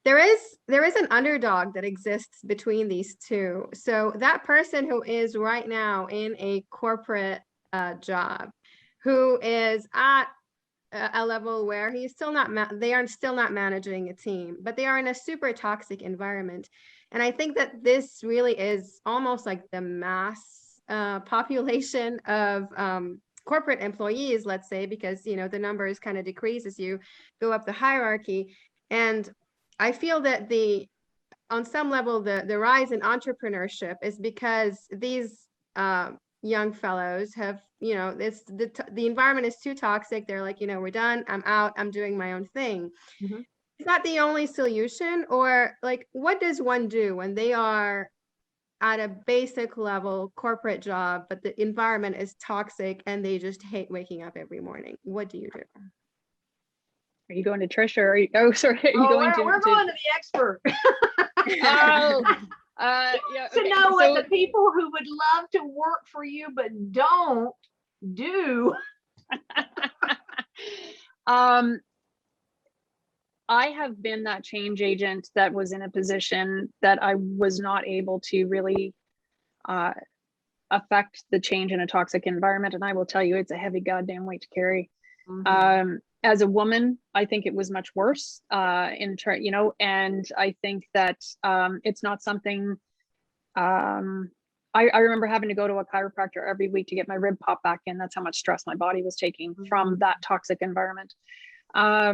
There is an underdog that exists between these two. So that person who is right now in a corporate job, who is at a level where he's still not they are still not managing a team, but they are in a super toxic environment. And I think that this really is almost like the mass population of corporate employees, let's say, because the numbers kind of decrease as you go up the hierarchy. And I feel that on some level the rise in entrepreneurship is because these young fellows have, the environment is too toxic. They're like, we're done, I'm out, I'm doing my own thing. Is that the only solution? Or like, what does one do when they are at a basic level corporate job, but the environment is toxic and they just hate waking up every morning? What do you do? Are you going to Trish or are you, We're going to the expert. To know what the people who would love to work for you but don't do. I have been that change agent that was in a position that I was not able to really affect the change in a toxic environment. And I will tell you, it's a heavy goddamn weight to carry. As a woman, I think it was much worse and I think that it's not something, I remember having to go to a chiropractor every week to get my rib popped back in. That's how much stress my body was taking from that toxic environment. I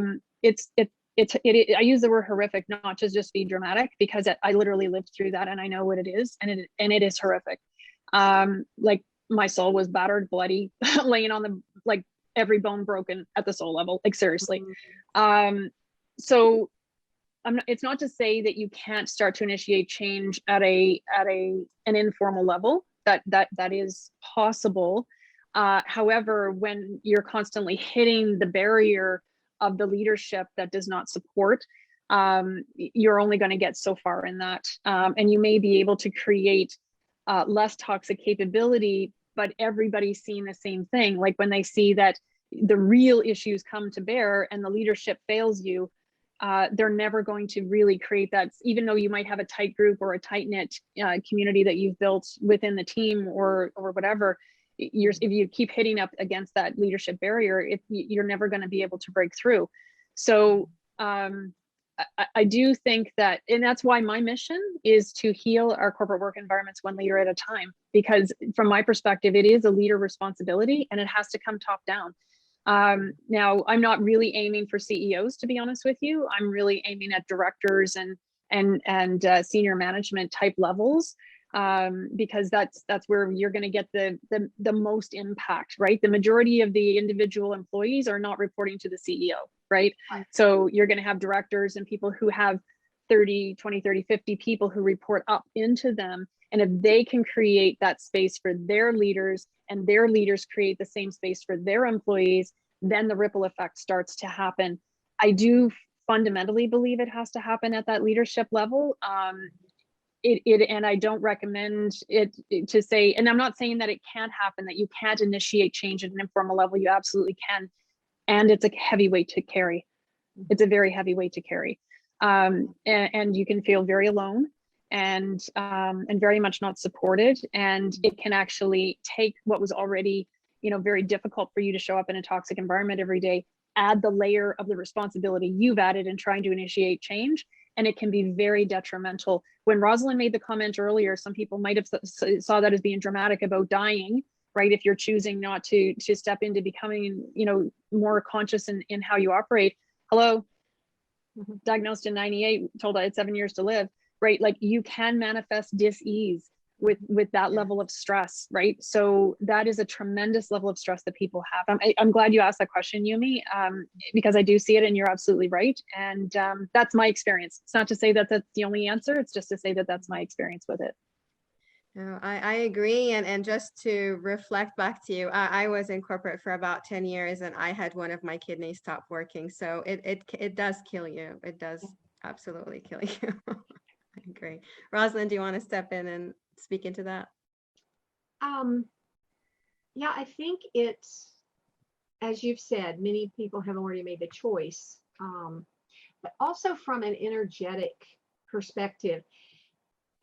use the word horrific, not to just be dramatic, because I literally lived through that and I know what it is, and it is horrific. Like my soul was battered, bloody, laying on the, like every bone broken at the soul level, like seriously. So it's not to say that you can't start to initiate change at an informal level. That is possible. However, when you're constantly hitting the barrier of the leadership that does not support, you're only going to get so far in that. And you may be able to create less toxic capability, but everybody's seeing the same thing. Like when they see that the real issues come to bear and the leadership fails you, they're never going to really create that, even though you might have a tight group or a tight knit community that you've built within the team or whatever. If you keep hitting up against that leadership barrier, you're never going to be able to break through. So I do think that, and that's why my mission is to heal our corporate work environments one leader at a time, because from my perspective, it is a leader responsibility and it has to come top down. Now, I'm not really aiming for CEOs, to be honest with you. I'm really aiming at directors and senior management type levels, because that's where you're going to get the most impact, right? The majority of the individual employees are not reporting to the CEO, right? So you're going to have directors and people who have 20, 30, 50 people who report up into them. And if they can create that space for their leaders and their leaders create the same space for their employees, then the ripple effect starts to happen. I do fundamentally believe it has to happen at that leadership level. And I don't recommend it to say, and I'm not saying that it can't happen, that you can't initiate change at an informal level. You absolutely can. And it's a heavy weight to carry. It's a very heavy weight to carry. And you can feel very alone and very much not supported. And it can actually take what was already, very difficult for you to show up in a toxic environment every day, add the layer of the responsibility you've added in trying to initiate change. And it can be very detrimental. When Rosalind made the comment earlier, some people might have saw that as being dramatic about dying, right? If you're choosing not to step into becoming, more conscious in how you operate. Hello, diagnosed in 98, told I had 7 years to live, right? Like you can manifest dis-ease with that level of stress, right? So that is a tremendous level of stress that people have. I'm glad you asked that question, Yumi, because I do see it and you're absolutely right. And that's my experience. It's not to say that that's the only answer. It's just to say that that's my experience with it. No, I agree. And just to reflect back to you, I was in corporate for about 10 years and I had one of my kidneys stop working. So it does kill you. It does absolutely kill you. I agree. Rosalind, do you want to step in and speak into that? Yeah, I think it's, as you've said, many people have already made the choice, but also from an energetic perspective,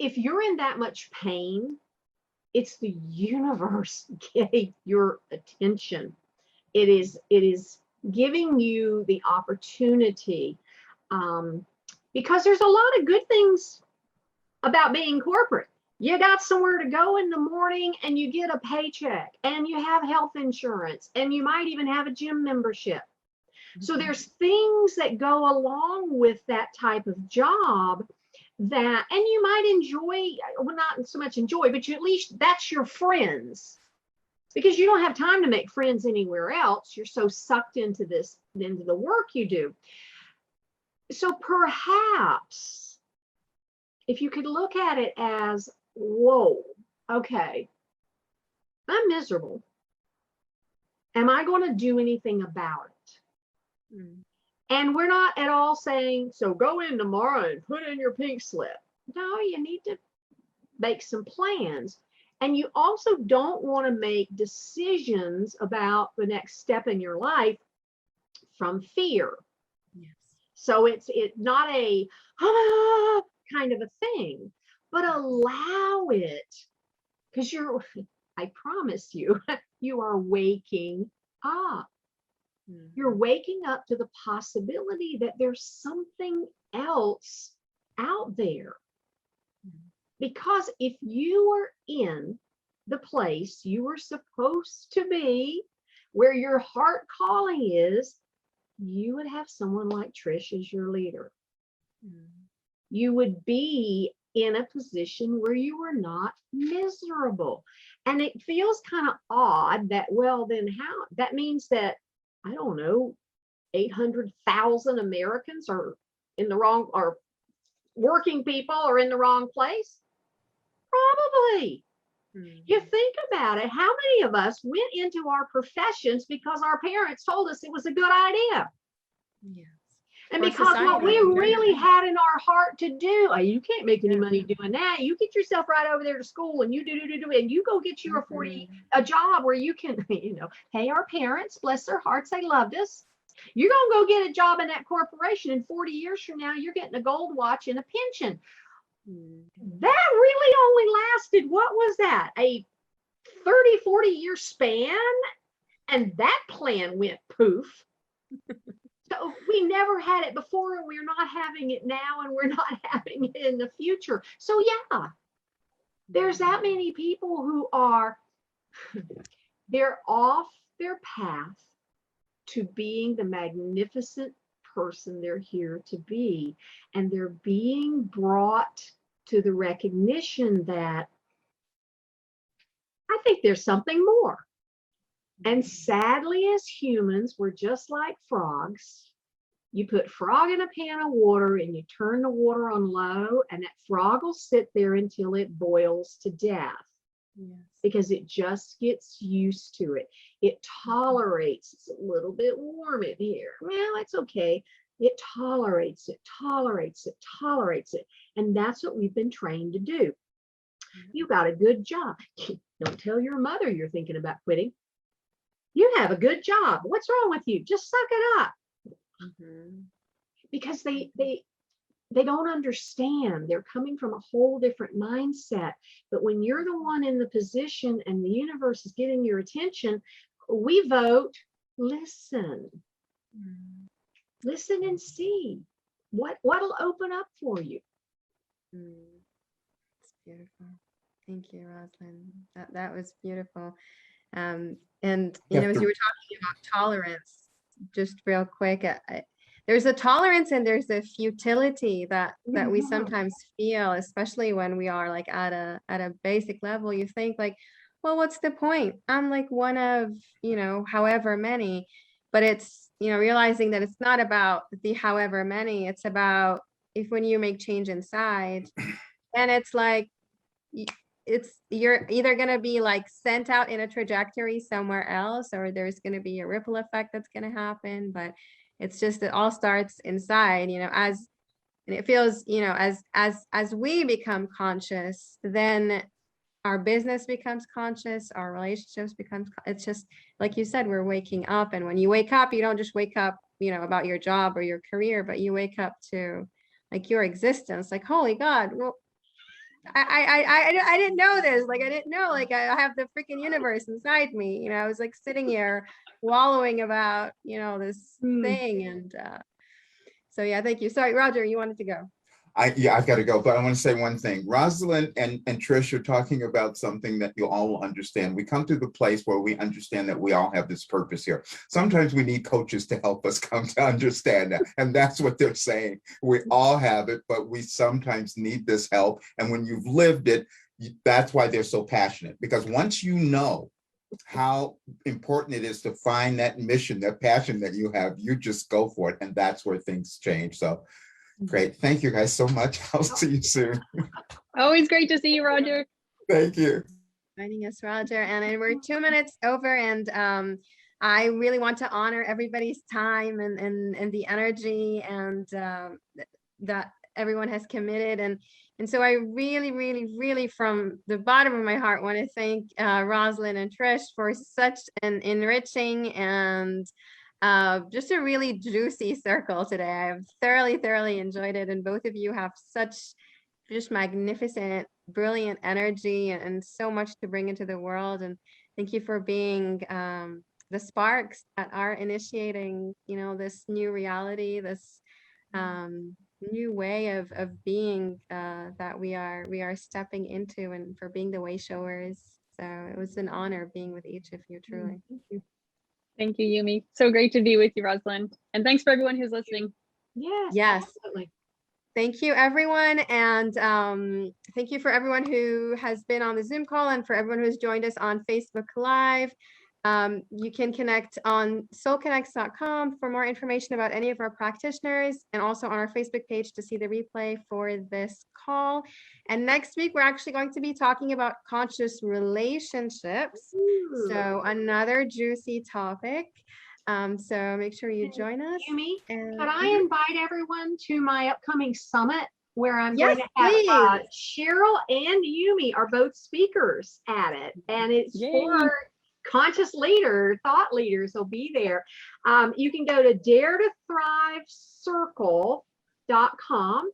if you're in that much pain, it's the universe getting your attention. It is giving you the opportunity, because there's a lot of good things about being corporate. You got somewhere to go in the morning and you get a paycheck and you have health insurance and you might even have a gym membership. So there's things that go along with that type of job that, and you might enjoy, well, not so much enjoy, but you at least, that's your friends, because you don't have time to make friends anywhere else. You're so sucked into the work you do. So perhaps if you could look at it as, whoa, okay, I'm miserable. Am I going to do anything about it? And we're not at all saying, so go in tomorrow and put in your pink slip. No, you need to make some plans. And you also don't want to make decisions about the next step in your life from fear. Yes. So it's not a kind of a thing, but allow it, because I promise you, you are waking up. You're waking up to the possibility that there's something else out there. Because if you were in the place you were supposed to be, where your heart calling is, you would have someone like Trish as your leader. You would be in a position where you were not miserable. And it feels kind of odd that, well, then how? That means that, I don't know, 800,000 Americans are in the wrong, or working people are in the wrong place? Probably. You think about it, how many of us went into our professions because our parents told us it was a good idea? Yes. And Or because what society we in really general. had in our heart to do, you can't make any Yeah. money doing that. You get yourself right over there to school and you do, and you go get you a job where you can, pay our parents, bless their hearts, they loved us. You're going to go get a job in that corporation, and 40 years from now, you're getting a gold watch and a pension. That really only lasted, what was that? A 30, 40 year span? And that plan went poof. So we never had it before, and we're not having it now, and we're not having it in the future. So yeah, there's that many people who are, they're off their path to being the magnificent person they're here to be. And they're being brought to the recognition that I think there's something more. And sadly, as humans, we're just like frogs. You put frog in a pan of water and you turn the water on low, and that frog will sit there until it boils to death. Yes. Because it just gets used to it. It tolerates. It's a little bit warm in here. Well, it's okay. It tolerates it, tolerates it, tolerates it. And that's what we've been trained to do. You got a good job. Don't tell your mother you're thinking about quitting. You have a good job. What's wrong with you? Just suck it up. Because they don't understand. They're coming from a whole different mindset. But when you're the one in the position and the universe is getting your attention, we vote, listen. Listen and see what'll open up for you. It's beautiful. Thank you, Rosalind. That was beautiful. And as you were talking about tolerance, just real quick, there's a tolerance and there's a futility that we sometimes feel, especially when we are like at a basic level. You think like, well, what's the point? I'm like one of, however many. But it's, realizing that it's not about the however many, it's about when you make change inside, and it's like, you're either going to be like sent out in a trajectory somewhere else, or there's going to be a ripple effect that's going to happen. But it's just, it all starts inside, and it feels, as we become conscious, then our business becomes conscious, our relationships it's just like you said, we're waking up. And when you wake up, you don't just wake up, about your job or your career, but you wake up to like your existence, like, holy God, well, I didn't know this. Like, I didn't know, like, I have the freaking universe inside me. I was like sitting here wallowing about, this thing. And so, yeah, thank you. Sorry, Roger, you wanted to go. I've got to go, but I want to say one thing. Rosalind and Trish are talking about something that you all will understand. We come to the place where we understand that we all have this purpose here. Sometimes we need coaches to help us come to understand that. And that's what they're saying. We all have it, but we sometimes need this help. And when you've lived it, that's why they're so passionate. Because once you know how important it is to find that mission, that passion that you have, you just go for it. And that's where things change. So great. Thank you guys so much. I'll see you soon. Always great to see you, Roger. Thank you. Joining us, Roger. And then we're 2 minutes over, and I really want to honor everybody's time and the energy and that everyone has committed. And so I really, really, really, from the bottom of my heart, want to thank Rosalind and Trish for such an enriching and just a really juicy circle today. I've thoroughly enjoyed it, and both of you have such just magnificent, brilliant energy and so much to bring into the world. And thank you for being the sparks that are initiating, this new reality, this new way of being that we are stepping into, and for being the way showers. So it was an honor being with each of you, truly. Thank you. Thank you, Yumi. So great to be with you, Rosalind. And thanks for everyone who's listening. Yes. Absolutely. Thank you, everyone. And thank you for everyone who has been on the Zoom call, and for everyone who's joined us on Facebook Live. You can connect on soulconnects.com for more information about any of our practitioners, and also on our Facebook page to see the replay for this call. And next week, we're actually going to be talking about conscious relationships. So another juicy topic. So make sure you join us. Yumi, And could I invite everyone to my upcoming summit where I'm Yes, going to have please. Cheryl and Yumi are both speakers at it, and it's Yay. for conscious leaders, thought leaders will be there. You can go to daretothrivecircle.com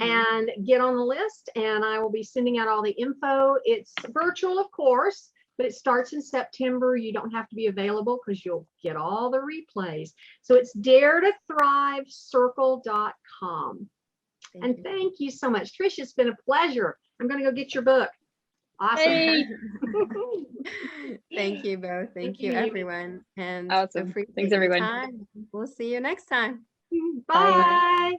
and get on the list, and I will be sending out all the info. It's virtual, of course, but it starts in September. You don't have to be available because you'll get all the replays. So it's daretothrivecircle.com. And thank you so much, Trish. It's been a pleasure. I'm going to go get your book. Awesome. Hey. Thank you both. Thank you, everyone. And Awesome. feel free to Thanks, take your everyone. time. We'll see you next time. Bye.